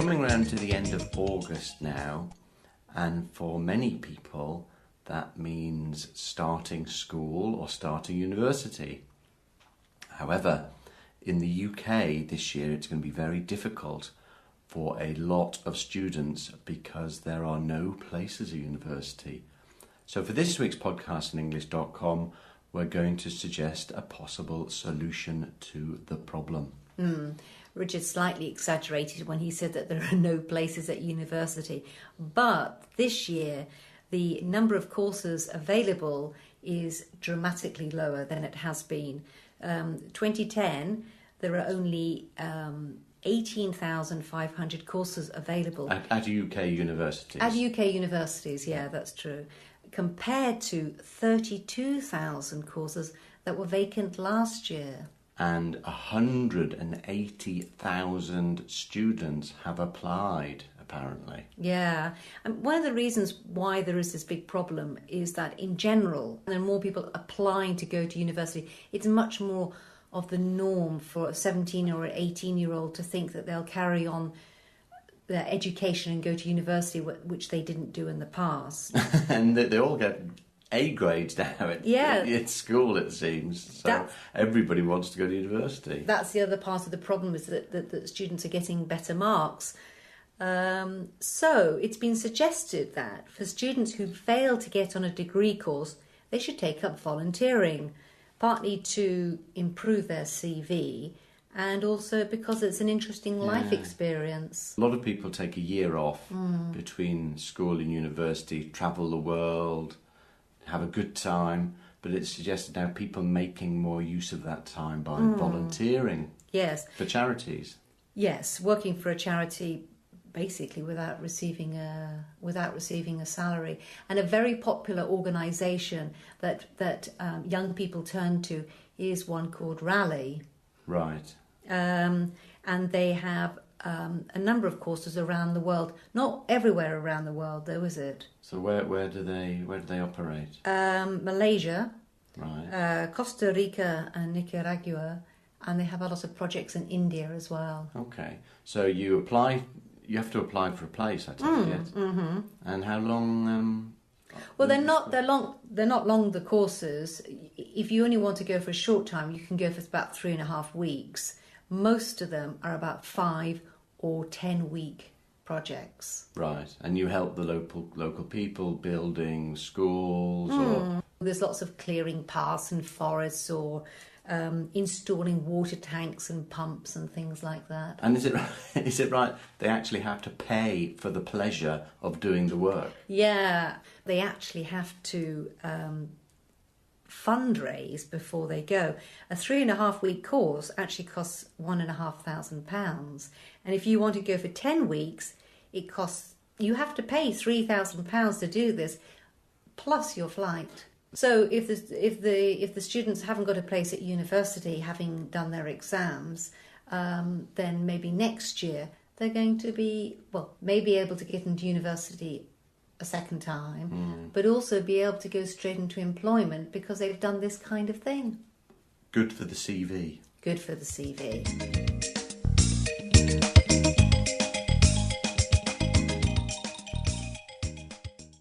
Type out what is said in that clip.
coming around to the end of August now, and for many people that means starting school or starting university. However, in the UK this year it's going to be very difficult for a lot of students because there are no places at university. So for this week's podcast on English.com, we're going to suggest a possible solution to the problem. Richard slightly exaggerated when he said that there are no places at university. But this year, the number of courses available is dramatically lower than it has been. 2010, there are only 18,500 courses available. At UK universities? At UK universities, yeah, that's true. Compared to 32,000 courses that were vacant last year. And 180,000 students have applied, apparently. Yeah. And one of the reasons why there is this big problem is that in general, there are more people applying to go to university. It's much more of the norm for a 17 or an 18-year-old to think that they'll carry on their education and go to university, which they didn't do in the past. And they all get A grades now at school, it seems. So everybody wants to go to university. That's the other part of the problem, is that students are getting better marks. So it's been suggested that for students who fail to get on a degree course, they should take up volunteering, partly to improve their CV and also because it's an interesting life experience. A lot of people take a year off between school and university, travel the world, have a good time, but it's suggested now people making more use of that time by volunteering for charities. Yes, working for a charity basically without receiving a salary. And a very popular organisation that young people turn to is one called Rally. Right. And they have a number of courses around the world. Not everywhere around the world, though, is it? So where do they operate? Malaysia, right. Costa Rica, and Nicaragua, and they have a lot of projects in India as well. Okay, so you have to apply for a place, I take it. Mm-hmm. And how long? Well, they're not long. The courses. If you only want to go for a short time, you can go for about 3.5 weeks. Most of them are about 5 or 10 week projects. Right, and you help the local people building schools or... There's lots of clearing paths and forests or installing water tanks and pumps and things like that. And is it right they actually have to pay for the pleasure of doing the work? Yeah, they actually have to fundraise before they go. A 3.5 week course actually costs £1,500, and if you want to go for 10 weeks, you have to pay £3,000 to do this, plus your flight. So if the students haven't got a place at university, having done their exams, then maybe next year they're going to be maybe able to get into university a second time, but also be able to go straight into employment because they've done this kind of thing. Good for the CV. Good for the CV.